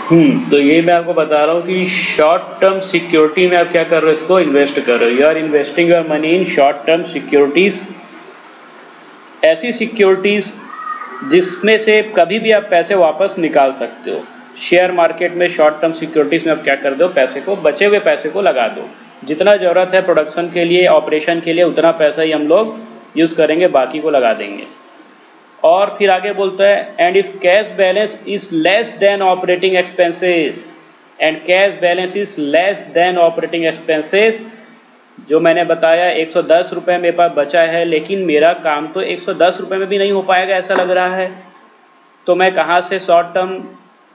तो ये मैं आपको बता रहा हूँ कि शॉर्ट टर्म सिक्योरिटी में आप क्या कर रहे हो, इसको इन्वेस्ट कर रहे हो। You are investing your money in short term securities, ऐसी सिक्योरिटीज जिसमें से कभी भी आप पैसे वापस निकाल सकते हो। शेयर मार्केट में शॉर्ट टर्म सिक्योरिटीज में आप क्या कर दो, पैसे को, बचे हुए पैसे को लगा दो। जितना ज़रूरत है प्रोडक्शन के लिए, ऑपरेशन के लिए, उतना पैसा ही हम लोग यूज़ करेंगे, बाकी को लगा देंगे। और फिर आगे बोलता है and if cash balance is less than operating expenses, and cash balance is less than operating expenses. जो मैंने बताया 110 रुपये मेरे पास बचा है, लेकिन मेरा काम तो 110 रुपये में भी नहीं हो पाएगा ऐसा लग रहा है, तो मैं कहाँ से शॉर्ट टर्म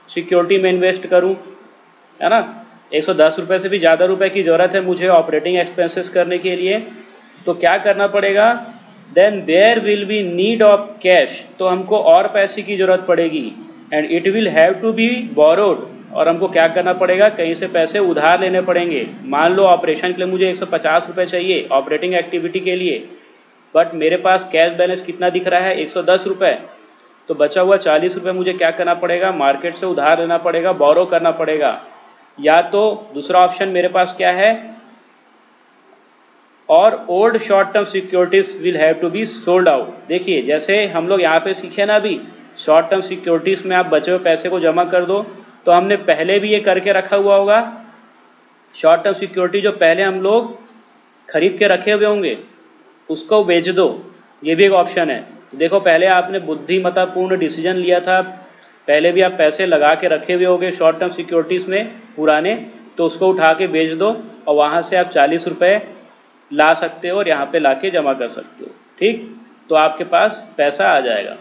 सिक्योरिटी में इन्वेस्ट करूँ, है ना। 110 रुपये से भी ज़्यादा रुपए की ज़रूरत है मुझे ऑपरेटिंग एक्सपेंसेस करने के लिए, तो क्या करना पड़ेगा, then there will be need of cash, तो हमको और पैसे की ज़रूरत पड़ेगी। And it will have to be borrowed, और हमको क्या करना पड़ेगा, कहीं से पैसे उधार लेने पड़ेंगे। मान लो ऑपरेशन के लिए मुझे 150 रुपये चाहिए ऑपरेटिंग एक्टिविटी के लिए, बट मेरे पास कैश बैलेंस कितना दिख रहा है, 110 रुपये, तो बचा हुआ 40 रुपये मुझे क्या करना पड़ेगा, मार्केट से उधार लेना पड़ेगा, बोरो करना पड़ेगा। या तो दूसरा ऑप्शन मेरे पास क्या है, और old short term securities will have to be sold out. देखिए जैसे हम लोग यहाँ पे सीखे ना अभी, शॉर्ट टर्म सिक्योरिटीज में आप बचे हुए पैसे को जमा कर दो, तो हमने पहले भी ये करके रखा हुआ होगा। शॉर्ट टर्म सिक्योरिटी जो पहले हम लोग खरीद के रखे हुए होंगे उसको बेच दो, ये भी एक ऑप्शन है। तो देखो पहले आपने बुद्धिमत्तापूर्ण डिसीजन लिया था, पहले भी आप पैसे लगा के रखे हुए होंगे शॉर्ट टर्म सिक्योरिटीज़ में पुराने, तो उसको उठा के बेच दो और वहाँ से आप 40 रुपये ला सकते हो और यहाँ पे ला के जमा कर सकते हो, ठीक। तो आपके पास पैसा आ जाएगा।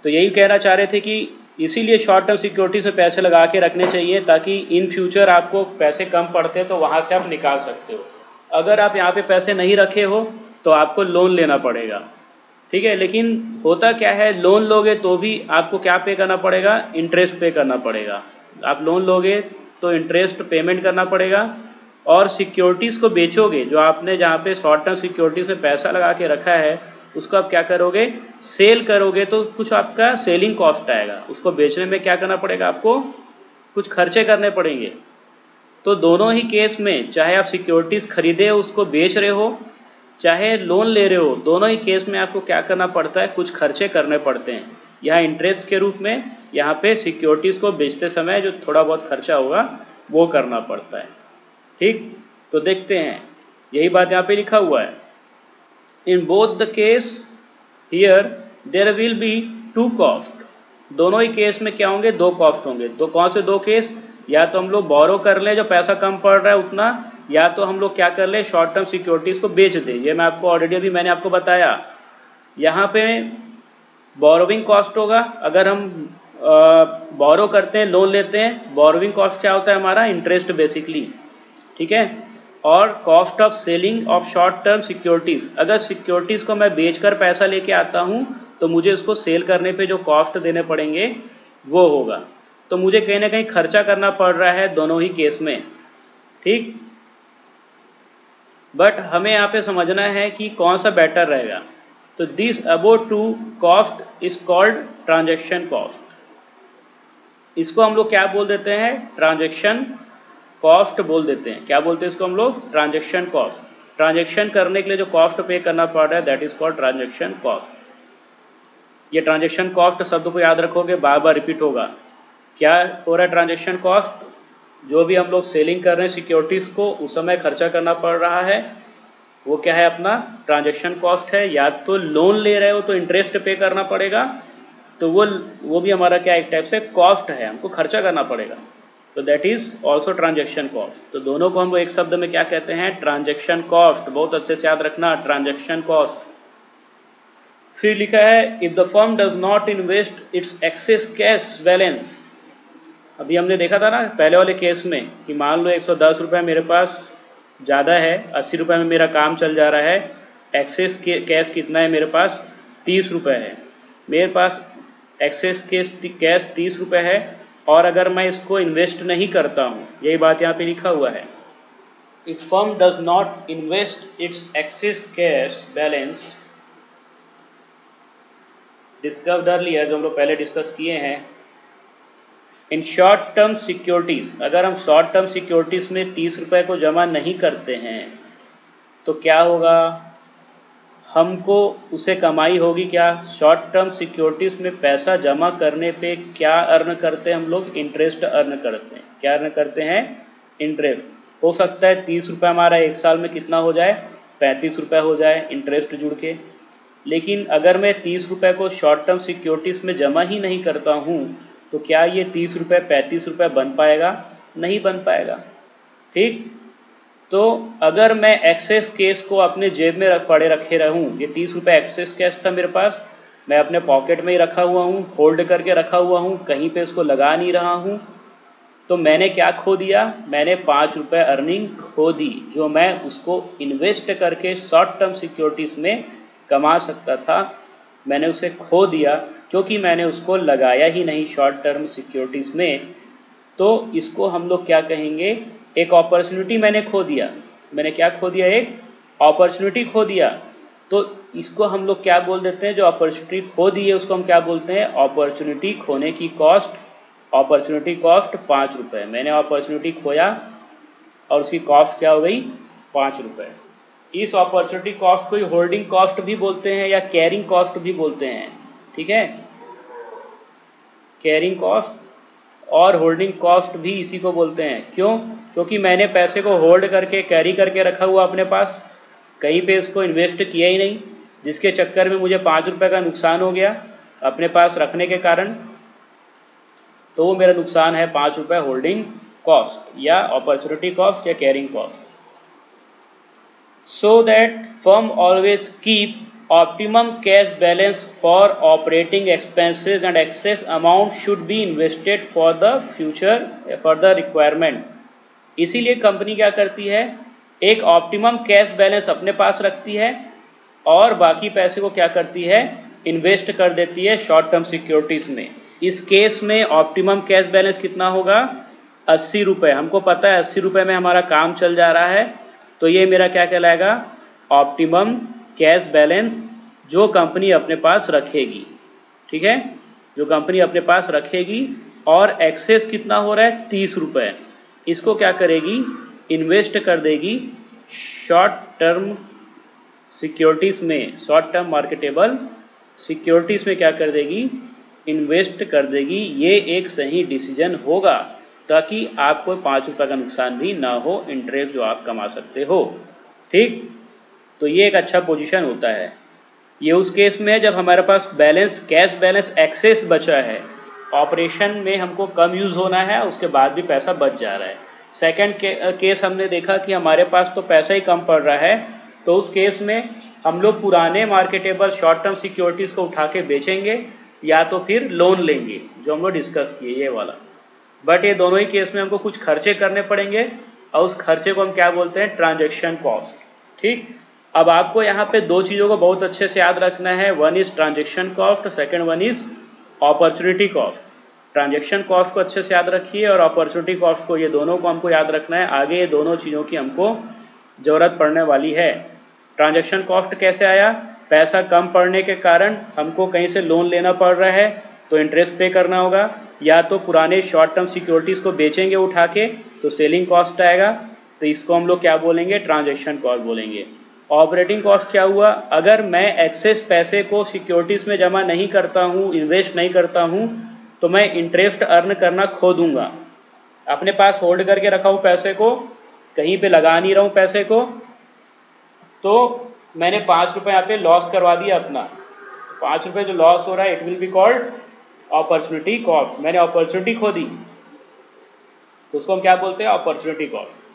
तो यही कहना चाह रहे थे कि इसीलिए शॉर्ट टर्म सिक्योरिटी से पैसे लगा के रखने चाहिए, ताकि इन फ्यूचर आपको पैसे कम पड़ते हैं तो वहाँ से आप निकाल सकते हो। अगर आप यहाँ पे पैसे नहीं रखे हो तो आपको लोन लेना पड़ेगा, ठीक है। लेकिन होता क्या है, लोन लोगे तो भी आपको क्या पे करना पड़ेगा, इंटरेस्ट पे करना पड़ेगा। आप लोन लोगे तो इंटरेस्ट पेमेंट करना पड़ेगा, और सिक्योरिटीज़ को बेचोगे, जो आपने जहाँ पे शॉर्ट टर्म सिक्योरिटीज़ में पैसा लगा के रखा है उसको आप क्या करोगे, सेल करोगे, तो कुछ आपका सेलिंग कॉस्ट आएगा। उसको बेचने में क्या करना पड़ेगा, आपको कुछ खर्चे करने पड़ेंगे। तो दोनों ही केस में, चाहे आप सिक्योरिटीज़ खरीदे उसको बेच रहे हो, चाहे लोन ले रहे हो, दोनों ही केस में आपको क्या करना पड़ता है, कुछ खर्चे करने पड़ते हैं। यहाँ इंटरेस्ट के रूप में, यहाँ पे सिक्योरिटीज़ को बेचते समय जो थोड़ा बहुत खर्चा होगा वो करना पड़ता है, ठीक। तो देखते हैं, यही बात यहाँ पे लिखा हुआ है, in both the case here there will be two cost. दोनों ही केस में क्या होंगे, दो कॉस्ट होंगे। तो कौन से दो केस, या तो हम लोग बोरो कर लें जो पैसा कम पड़ रहा है उतना, या तो हम लोग क्या कर लें, शॉर्ट टर्म सिक्योरिटीज़ को बेच दें। ये मैं आपको ऑलरेडी अभी मैंने आपको बताया। यहाँ पे बोरोविंग कॉस्ट होगा, अगर हम बोरो करते हैं, लोन लेते हैं, बोरोविंग कॉस्ट क्या होता है हमारा, इंटरेस्ट बेसिकली, ठीक है। और cost of selling of short term securities, अगर सिक्योरिटीज़ को मैं बेचकर पैसा लेके आता हूँ तो मुझे उसको सेल करने पे जो कॉस्ट देने पड़ेंगे वो होगा। तो मुझे कहीं ना कहीं खर्चा करना पड़ रहा है दोनों ही केस में, ठीक। बट हमें यहाँ पे समझना है कि कौन सा बेटर रहेगा। तो this about two cost is called transaction cost. इसको हम लोग क्या बोल देते हैं, ट्रांजेक्शन कॉस्ट बोल देते हैं। क्या बोलते हैं इसको हम लोग, ट्रांजेक्शन कॉस्ट। ट्रांजेक्शन करने के लिए जो कॉस्ट पे करना पड़ रहा है that is called transaction cost. ये ट्रांजेक्शन कॉस्ट शब्द को याद रखोगे, बार बार रिपीट होगा। क्या हो रहा है ट्रांजेक्शन कॉस्ट, जो भी हम लोग सेलिंग कर रहे हैं सिक्योरिटीज़ को उस समय खर्चा करना पड़ रहा है, वो क्या है, अपना ट्रांजेक्शन कॉस्ट है। या तो लोन ले रहे हो तो इंटरेस्ट पे करना पड़ेगा, तो वो भी हमारा क्या, एक टाइप से कॉस्ट है, हमको खर्चा करना पड़ेगा। तो that is also transaction cost. तो दोनों को हम एक शब्द में क्या कहते हैं, ट्रांजेक्शन कॉस्ट। बहुत अच्छे से याद रखना, ट्रांजेक्शन कॉस्ट। फिर लिखा है if the firm does not invest its axis cash balance. अभी हमने देखा था ना पहले वाले केस में कि मान लो 110 रुपये मेरे पास ज़्यादा है, 80 रुपये में मेरा काम चल जा रहा है, एक्सेस कैश कितना है मेरे पास, 30 रुपये है मेरे पास। एक्सेस कैश 30 रुपये है, और अगर मैं इसको इन्वेस्ट नहीं करता हूँ, यही बात यहाँ पे लिखा हुआ है, if firm does not invest its axis cash balance discussed earlier, जो हम लोग पहले डिस्कस किए हैं, इन शॉर्ट टर्म सिक्योरिटीज़, अगर हम शॉर्ट टर्म सिक्योरिटीज़ में 30 रुपये को जमा नहीं करते हैं तो क्या होगा, हमको उसे कमाई होगी क्या। शॉर्ट टर्म सिक्योरिटीज़ में पैसा जमा करने पे क्या अर्न करते हैं हम लोग, इंटरेस्ट अर्न करते हैं। क्या अर्न करते हैं, इंटरेस्ट। हो सकता है 30 रुपये हमारा एक साल में कितना हो जाए, 35 रुपये हो जाए इंटरेस्ट जुड़ के। लेकिन अगर मैं 30 रुपये को शॉर्ट टर्म सिक्योरिटीज़ में जमा ही नहीं करता हूँ तो क्या ये 30 रुपये 35 रुपये बन पाएगा, नहीं बन पाएगा। ठीक, तो अगर मैं एक्सेस केस को अपने जेब में पड़े रखे रहूं, ये 30 रुपये एक्सेस कैश था मेरे पास, मैं अपने पॉकेट में ही रखा हुआ हूँ, होल्ड करके रखा हुआ हूँ, कहीं पे उसको लगा नहीं रहा हूँ, तो मैंने क्या खो दिया, मैंने 5 रुपये अर्निंग खो दी, जो मैं उसको इन्वेस्ट करके शॉर्ट टर्म सिक्योरिटीज़ में कमा सकता था। मैंने उसे खो दिया क्योंकि मैंने उसको लगाया ही नहीं शॉर्ट टर्म सिक्योरिटीज़ में। तो इसको हम लोग क्या कहेंगे, एक अपॉर्चुनिटी मैंने खो दिया। मैंने क्या खो दिया, एक अपॉर्चुनिटी खो दिया। तो इसको हम लोग क्या बोल देते हैं, जो अपॉर्चुनिटी खो दी है उसको हम क्या बोलते हैं, अपॉर्चुनिटी खोने की कॉस्ट। अपॉर्चुनिटी कॉस्ट 5 रुपये, मैंने अपॉर्चुनिटी खोया और उसकी कॉस्ट क्या हो गई, 5 रुपये। इस अपॉर्चुनिटी कॉस्ट को ही होल्डिंग कॉस्ट भी बोलते हैं या कैरिंग कॉस्ट भी बोलते हैं। ठीक है, कैरिंग कॉस्ट और होल्डिंग कॉस्ट भी इसी को बोलते हैं। क्यों, क्योंकि मैंने पैसे को होल्ड करके कैरी करके रखा हुआ अपने पास, कहीं पे इसको इन्वेस्ट किया ही नहीं, जिसके चक्कर में मुझे 5 रुपये का नुकसान हो गया अपने पास रखने के कारण। तो वो मेरा नुकसान है 5 रुपये होल्डिंग कॉस्ट या अपॉर्चुनिटी कॉस्ट या carrying cost. So that firm always keep optimum cash balance for operating expenses and excess amount should be invested for the future further requirement। इसीलिए कंपनी क्या करती है, एक ऑप्टिमम कैश बैलेंस अपने पास रखती है और बाकी पैसे को क्या करती है, इन्वेस्ट कर देती है शॉर्ट टर्म सिक्योरिटीज़ में। इस केस में ऑप्टिमम कैश बैलेंस कितना होगा, 80 रुपये। हमको पता है 80 रुपये में हमारा काम चल जा रहा है, तो ये मेरा क्या कहलाएगा, ऑप्टिमम कैश बैलेंस जो कंपनी अपने पास रखेगी। ठीक है, जो कंपनी अपने पास रखेगी। और एक्सेस कितना हो रहा है, 30 रुपये, इसको क्या करेगी, इन्वेस्ट कर देगी शॉर्ट टर्म सिक्योरिटीज़ में, शॉर्ट टर्म मार्केटेबल सिक्योरिटीज़ में क्या कर देगी, इन्वेस्ट कर देगी। ये एक सही डिसीजन होगा ताकि आपको 5 रुपये का नुकसान भी ना हो, इंटरेस्ट जो आप कमा सकते हो। ठीक, तो ये एक अच्छा पोजीशन होता है। ये उस केस में है जब हमारे पास बैलेंस, कैश बैलेंस एक्सेस बचा है, ऑपरेशन में हमको कम यूज़ होना है, उसके बाद भी पैसा बच जा रहा है। सेकंड केस हमने देखा कि हमारे पास तो पैसा ही कम पड़ रहा है, तो उस केस में हम लोग पुराने मार्केटेबल शॉर्ट टर्म सिक्योरिटीज़ को उठा के बेचेंगे या तो फिर लोन लेंगे, जो हम लोग डिस्कस किए ये वाला। बट ये दोनों ही केस में हमको कुछ खर्चे करने पड़ेंगे और उस खर्चे को हम क्या बोलते हैं, ट्रांजैक्शन कॉस्ट। ठीक, अब आपको यहाँ पे दो चीज़ों को बहुत अच्छे से याद रखना है, one is transaction cost, second one is opportunity cost. Transaction cost को अच्छे से याद रखिए और अपॉर्चुनिटी कॉस्ट को, ये दोनों को हमको याद रखना है। आगे ये दोनों चीज़ों की हमको ज़रूरत पड़ने वाली है। ट्रांजैक्शन कॉस्ट कैसे आया, पैसा कम पड़ने के कारण हमको कहीं से लोन लेना पड़ रहा है तो इंटरेस्ट पे करना होगा, या तो पुराने शॉर्ट टर्म सिक्योरिटीज़ को बेचेंगे उठा के तो सेलिंग कॉस्ट आएगा, तो इसको हम लोग क्या बोलेंगे, ट्रांजैक्शन कॉस्ट बोलेंगे। ऑपरेटिंग कॉस्ट क्या हुआ, अगर मैं एक्सेस पैसे को सिक्योरिटीज़ में जमा नहीं करता हूँ, इन्वेस्ट नहीं करता हूँ, तो मैं इंटरेस्ट अर्न करना खो दूंगा। अपने पास होल्ड करके रखा हूँ पैसे को, कहीं पे लगा नहीं रहा हूँ पैसे को, तो मैंने 5 रुपये यहाँ पे लॉस करवा दिया अपना। 5 रुपये जो लॉस हो रहा है, it will be called opportunity cost. मैंने अपॉर्चुनिटी खो दी तो उसको हम क्या बोलते हैं, अपॉर्चुनिटी कॉस्ट।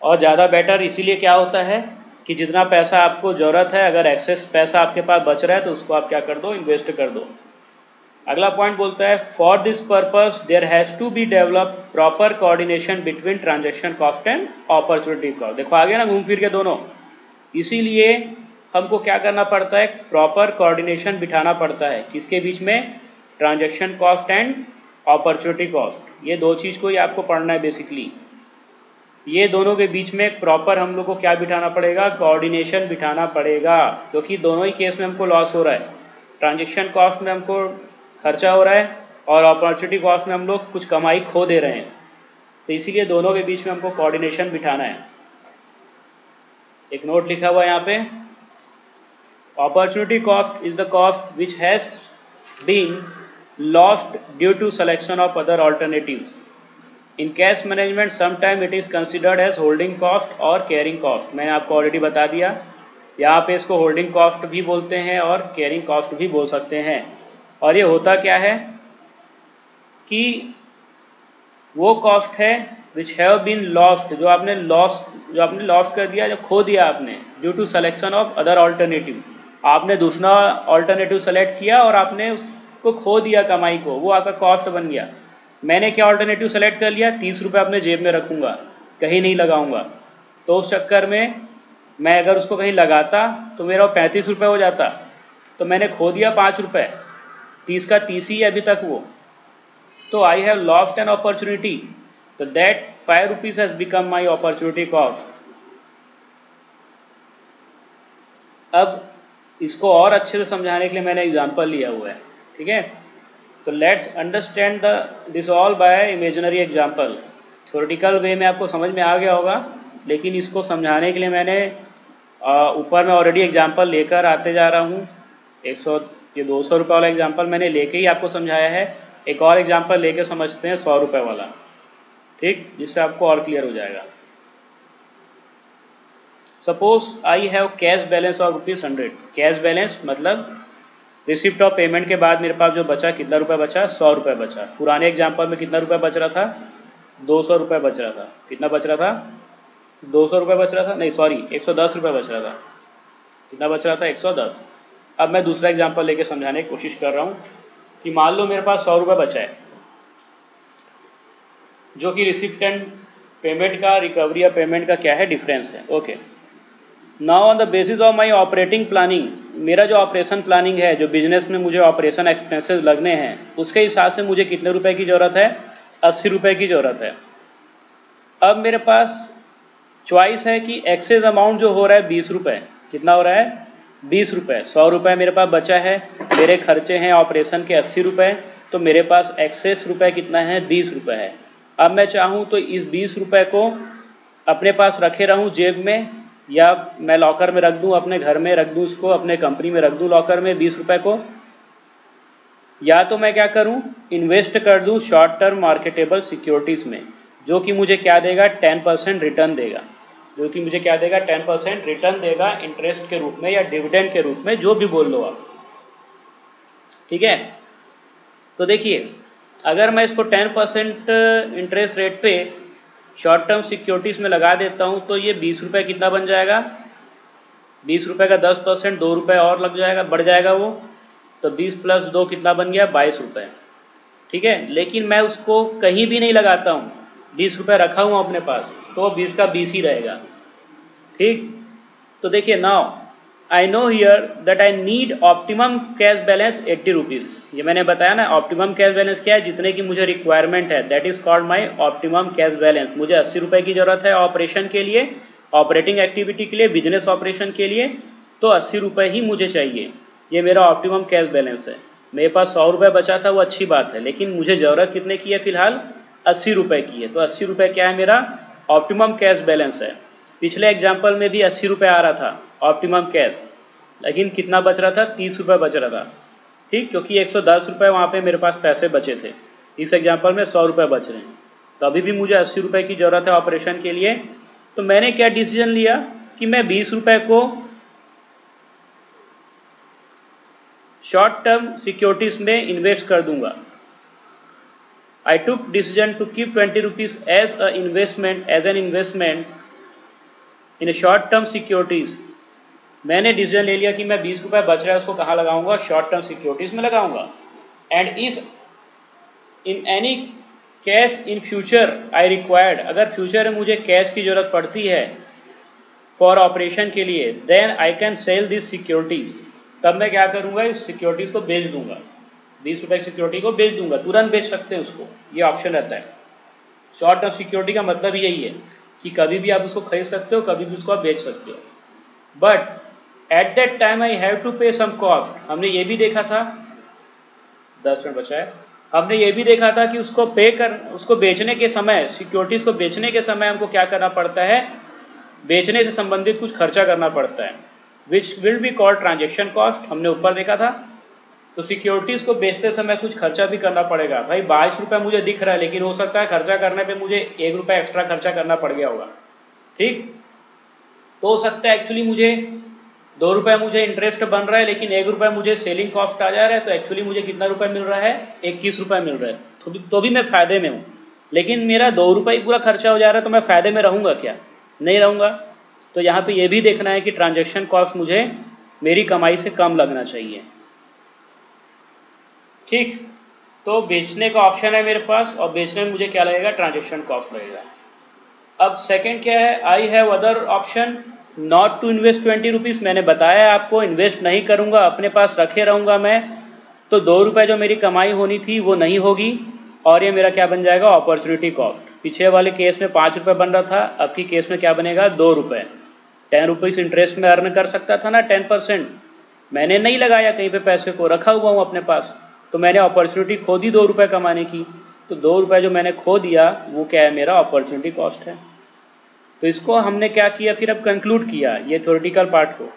और ज़्यादा बेटर इसीलिए क्या होता है कि जितना पैसा आपको ज़रूरत है, अगर एक्सेस पैसा आपके पास बच रहा है तो उसको आप क्या कर दो, इन्वेस्ट कर दो। अगला पॉइंट बोलता है, for this purpose there has to be develop proper coordination between transaction cost and opportunity cost. देखो आगे ना घूम फिर के दोनों, इसीलिए हमको क्या करना पड़ता है, प्रॉपर कोऑर्डिनेशन बिठाना पड़ता है किसके बीच में, transaction cost and opportunity cost. ये दो चीज़ को ही आपको पढ़ना है बेसिकली। ये दोनों के बीच में एक प्रॉपर हम लोग को क्या बिठाना पड़ेगा, कोऑर्डिनेशन बिठाना पड़ेगा, क्योंकि दोनों ही केस में हमको लॉस हो रहा है। ट्रांजैक्शन कॉस्ट में हमको खर्चा हो रहा है और अपॉर्चुनिटी कॉस्ट में हम लोग कुछ कमाई खो दे रहे हैं। तो इसीलिए दोनों के बीच में हमको कोऑर्डिनेशन बिठाना है। एक नोट लिखा हुआ है यहाँ पे, opportunity cost is the cost which has been lost due to selection of other alternatives. In cash management sometime it is considered as holding cost और कैरिंग कॉस्ट। मैंने आपको ऑलरेडी बता दिया, यहाँ पे इसको होल्डिंग कॉस्ट भी बोलते हैं और कैरिंग कॉस्ट भी बोल सकते हैं। और ये होता क्या है कि वो कॉस्ट है विच हैव बीन लॉस्ट, जो आपने लॉस्ट कर दिया, जो खो दिया आपने, due to selection of other alternative. आपने दूसरा ऑल्टरनेटिव सेलेक्ट किया और आपने उसको खो दिया कमाई को, वो आपका कॉस्ट बन गया। मैंने क्या ऑल्टरनेटिव सेलेक्ट कर लिया, 30 रुपये अपने जेब में रखूँगा, कहीं नहीं लगाऊंगा। तो उस चक्कर में मैं अगर उसको कहीं लगाता तो मेरा 35 रुपये हो जाता, तो मैंने खो दिया 5 रुपये, 30 का 30 ही अभी तक वो। तो I have lost an opportunity, तो that 5 rupees has become my opportunity cost. अब इसको और अच्छे से समझाने के लिए मैंने एग्जाम्पल लिया हुआ है, ठीक है। तो let's understand this all by imaginary example. Theoretical way में आपको समझ में आ गया होगा, लेकिन इसको समझाने के लिए मैंने ऊपर में ऑलरेडी एग्जाम्पल लेकर आते जा रहा हूँ। 200 रुपये वाला एग्जाम्पल मैंने लेके ही आपको समझाया है। एक और एग्जाम्पल लेके समझते हैं 100 रुपये वाला, ठीक, जिससे आपको और क्लियर हो जाएगा। Suppose I have cash balance of ₹100। Cash balance मतलब रिसिप्ट ऑफ पेमेंट के बाद मेरे पास जो बचा, कितना रुपये बचा, 100 रुपये बचा। पुराने एग्जाम्पल में कितना रुपये बच रहा था, 200 रुपये बच रहा था। कितना बच रहा था, 200 रुपये बच रहा था, नहीं सॉरी 110 रुपये बच रहा था। कितना बच रहा था, 110। अब मैं दूसरा एग्जाम्पल लेके समझाने की कोशिश कर रहा हूँ कि मान लो मेरे पास 100 रुपये बचा है, जो कि रिसिप्ट एंड पेमेंट का, रिकवरी या पेमेंट का क्या है, डिफरेंस है। Okay, now on the basis of my operating planning, मेरा जो ऑपरेशन प्लानिंग है, जो बिजनेस में मुझे ऑपरेशन एक्सपेंसेस लगने हैं, उसके हिसाब से मुझे कितने रुपए की ज़रूरत है, 80 रुपये की ज़रूरत है। अब मेरे पास चॉइस है कि एक्सेस अमाउंट जो हो रहा है 20 रुपये, कितना हो रहा है, 20 रुपये। 100 रुपये मेरे पास बचा है, मेरे खर्चे हैं ऑपरेशन के 80 रुपये, तो मेरे पास एक्सेस रुपये कितना है, 20 रुपये है। अब मैं चाहूँ तो इस 20 रुपये को अपने पास रखे रहूँ जेब में, या मैं लॉकर में रख दूँ, अपने घर में रख दूँ, उसको अपने कंपनी में रख दूँ लॉकर में 20 रुपये को, या तो मैं क्या करूँ, इन्वेस्ट कर दूँ शॉर्ट टर्म मार्केटेबल सिक्योरिटीज़ में, जो कि मुझे क्या देगा, 10% रिटर्न देगा। जो कि मुझे क्या देगा, 10% रिटर्न देगा, इंटरेस्ट के रूप में या डिविडेंड के रूप में, जो भी बोल लो आप, ठीक है। तो देखिए, अगर मैं इसको 10% इंटरेस्ट रेट पे शॉर्ट टर्म सिक्योरिटीज़ में लगा देता हूँ, तो ये 20 रुपये कितना बन जाएगा, 20 रुपये का 10%, 2 रुपये और लग जाएगा, बढ़ जाएगा वो, तो 20 + 2 कितना बन गया, 22 रुपये, ठीक है। लेकिन मैं उसको कहीं भी नहीं लगाता हूँ, 20 रुपये रखा हूँ अपने पास, तो 20 का 20 ही रहेगा, ठीक। तो देखिए, now I know here that I need optimum cash balance 80 rupees. ये मैंने बताया ना, ऑप्टिमम कैश बैलेंस क्या है, जितने की मुझे रिक्वायरमेंट है, that is called my optimum cash balance. मुझे 80 रुपये की ज़रूरत है ऑपरेशन के लिए, ऑपरेटिंग एक्टिविटी के लिए, बिजनेस ऑपरेशन के लिए, तो 80 रुपये ही मुझे चाहिए। ये मेरा ऑप्टिमम कैश बैलेंस है। मेरे पास 100 रुपये बचा था, वो अच्छी बात है, लेकिन मुझे ज़रूरत कितने की है, फिलहाल 80 रुपये की है। तो 80 रुपये क्या है, मेरा ऑप्टिमम कैश बैलेंस है। पिछले एग्जाम्पल में भी 80 रुपये आ रहा था ऑप्टिमम कैश, लेकिन कितना बच रहा था, 30 रुपये बच रहा था, ठीक, क्योंकि 110 रुपये वहाँ पे मेरे पास पैसे बचे थे। इस एग्जाम्पल में 100 रुपये बच रहे हैं, तो अभी भी मुझे 80 रुपये की ज़रूरत है ऑपरेशन के लिए। तो मैंने क्या डिसीजन लिया कि मैं 20 रुपये को शॉर्ट टर्म सिक्योरिटीज़ में इन्वेस्ट कर दूंगा। I took decision to keep 20 rupees as an investment in short term securities. मैंने डिसीजन ले लिया कि मैं 20 रुपये बच रहा है, उसको कहाँ लगाऊंगा, शॉर्ट टर्म सिक्योरिटीज़ में लगाऊंगा। And if in any cash in future I required, अगर फ्यूचर में मुझे कैश की ज़रूरत पड़ती है फॉर ऑपरेशन के लिए, then I can sell this securities. तब मैं क्या करूँगा, इस सिक्योरिटीज़ को बेच दूंगा, 20 रुपये की सिक्योरिटी को बेच दूंगा, तुरंत बेच सकते हैं उसको, ये ऑप्शन रहता है। शॉर्ट टर्म सिक्योरिटी का मतलब यही है कि कभी भी आप उसको खरीद सकते हो, कभी भी उसको आप बेच सकते हो। But at that time I have to pay some cost. हमने ये भी देखा था, 10 मिनट बचा है, हमने ये भी देखा था कि उसको बेचने के समय, सिक्योरिटीज को बेचने के समय हमको क्या करना पड़ता है, बेचने से संबंधित कुछ खर्चा करना पड़ता है, which will be called transaction cost, हमने ऊपर देखा था। तो सिक्योरिटीज को बेचते समय कुछ खर्चा भी करना पड़ेगा। भाई 22 रुपये मुझे दिख रहा है, लेकिन हो सकता है खर्चा करने पे मुझे 1 रुपया एक्स्ट्रा खर्चा करना पड़ गया होगा, ठीक। तो हो सकता है एक्चुअली मुझे 2 रुपये मुझे इंटरेस्ट बन रहा है, लेकिन 1 रुपया मुझे सेलिंग कॉस्ट आ जा रहा है, तो एक्चुअली मुझे कितना रुपया मिल रहा है, 21 रुपये मिल रहा है। तो भी मैं फायदे में हूँ, लेकिन मेरा 2 रुपये पूरा खर्चा हो जा रहा है, तो मैं फायदे में रहूँगा क्या? नहीं रहूँगा। तो यहाँ पे ये भी देखना है कि ट्रांजेक्शन कॉस्ट मुझे मेरी कमाई से कम लगना चाहिए, ठीक। तो बेचने का ऑप्शन है मेरे पास, और बेचने में मुझे क्या लगेगा, ट्रांजेक्शन कॉस्ट लगेगा। अब सेकंड क्या है, I have other option not to invest 20 rupees. मैंने बताया आपको, इन्वेस्ट नहीं करूँगा, अपने पास रखे रहूँगा मैं, तो 2 रुपये जो मेरी कमाई होनी थी वो नहीं होगी, और ये मेरा क्या बन जाएगा, अपॉर्चुनिटी कॉस्ट। पिछले वाले केस में 5 रुपये बन रहा था, अब की केस में क्या बनेगा, 2 रुपये। 10 रुपीज़ इंटरेस्ट में अर्न कर सकता था ना, 10%। मैंने नहीं लगाया कहीं पे पैसे को, रखा हुआ हूँ अपने पास, तो मैंने अपॉर्चुनिटी खो दी 2 रुपये कमाने की। तो 2 रुपये जो मैंने खो दिया वो क्या है, मेरा अपॉर्चुनिटी कॉस्ट है। तो इसको हमने क्या किया, फिर अब कंक्लूड किया ये थ्योरेटिकल पार्ट को।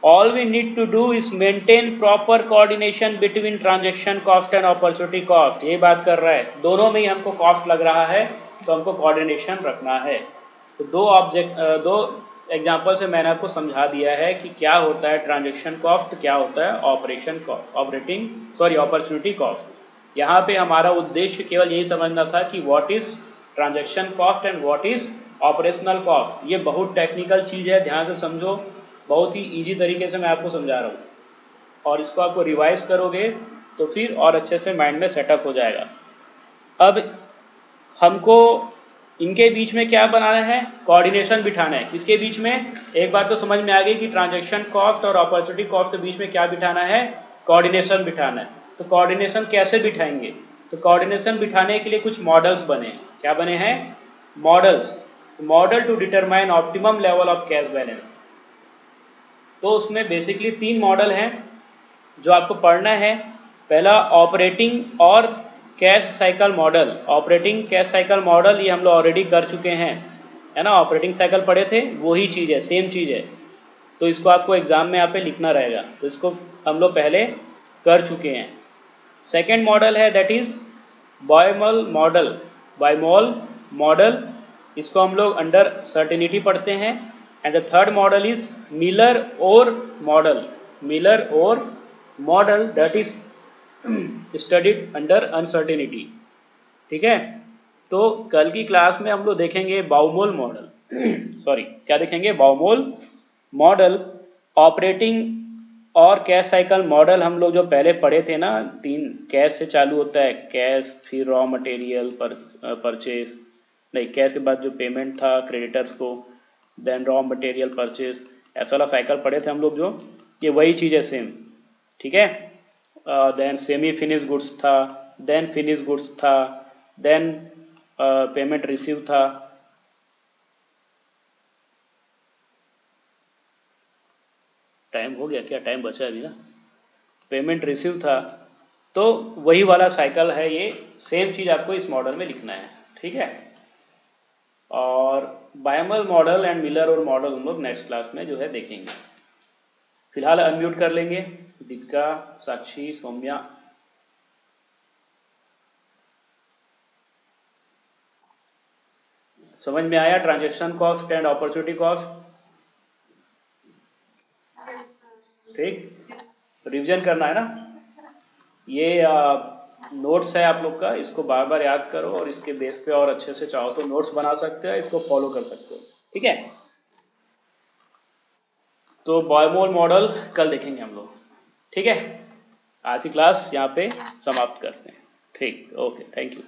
All we need to do is maintain proper coordination between transaction cost and opportunity cost. यही बात कर रहा है, दोनों में ही हमको कॉस्ट लग रहा है, तो हमको कोऑर्डिनेशन रखना है। तो दो एग्जाम्पल से मैंने आपको समझा दिया है कि क्या होता है ट्रांजेक्शन कॉस्ट, क्या होता है ऑपरेशन कॉस्ट, अपॉर्चुनिटी कॉस्ट। यहाँ पे हमारा उद्देश्य केवल यही समझना था कि what is transaction cost and what is operational cost. ये बहुत टेक्निकल चीज़ है, ध्यान से समझो, बहुत ही इजी तरीके से मैं आपको समझा रहा हूँ, और इसको आपको रिवाइज करोगे तो फिर और अच्छे से माइंड में सेटअप हो जाएगा। अब हमको इनके बीच में क्या बनाना है, कोऑर्डिनेशन बिठाना है। किसके बीच में, एक बात तो समझ में आ गई कि ट्रांजैक्शन कॉस्ट और अपॉर्चुनिटी कॉस्ट के बीच में क्या बिठाना है, कोऑर्डिनेशन बिठाना है। तो कोऑर्डिनेशन कैसे बिठाएंगे, तो कोऑर्डिनेशन बिठाने के लिए कुछ मॉडल्स बने। क्या बने हैं, models. Model to determine optimum level of cash balance. तो उसमें बेसिकली 3 मॉडल हैं जो आपको पढ़ना है। पहला ऑपरेटिंग और cash cycle model. Operating cash cycle model ये हम लोग ऑलरेडी कर चुके हैं, है ना, ऑपरेटिंग साइकिल पढ़े थे, वही चीज़ है, सेम चीज़ है। तो इसको आपको एग्जाम में यहाँ पे लिखना रहेगा, तो इसको हम लोग पहले कर चुके हैं। सेकेंड मॉडल है दैट इज बायमॉल मॉडल। बायमॉल मॉडल, इसको हम लोग अंडर सर्टेनिटी पढ़ते हैं। And the third model is Miller और मॉडल। मिलर और model that is studied under uncertainty, ठीक है। तो कल की क्लास में हम लोग देखेंगे बाउमोल मॉडल सॉरी क्या देखेंगे, बाउमोल मॉडल। ऑपरेटिंग और कैश साइकिल मॉडल हम लोग जो पहले पढ़े थे ना, 3 कैश से चालू होता है, कैश, फिर रॉ मटेरियल परचेज, नहीं कैश के बाद जो पेमेंट था क्रेडिटर्स को, देन रॉ मटेरियल परचेज, ऐसा वाला साइकिल पढ़े थे हम लोग जो, ये वही चीज़ है सेम, ठीक है। देन सेमी फिनिश गुड्स था, देन फिनिश गुड्स था, देन पेमेंट रिसीव था। टाइम हो गया क्या, टाइम बचा अभी ना, पेमेंट रिसीव था। तो वही वाला साइकिल है ये, सेम चीज़ आपको इस मॉडल में लिखना है, ठीक है। और बायमल मॉडल एंड मिलर और मॉडल हम लोग नेक्स्ट क्लास में जो है देखेंगे। फिलहाल अनम्यूट कर लेंगे दीपिका, साक्षी, सौम्या। समझ में आया transaction cost and opportunity cost, ठीक। रिवीजन करना है ना, ये नोट्स है आप लोग का, इसको बार बार याद करो, और इसके बेस पे और अच्छे से चाहो तो नोट्स बना सकते हो, इसको फॉलो कर सकते हो, ठीक है। तो बायमोल मॉडल कल देखेंगे हम लोग, ठीक है। आज की क्लास यहाँ पे समाप्त करते हैं, ठीक, ओके, थैंक यू।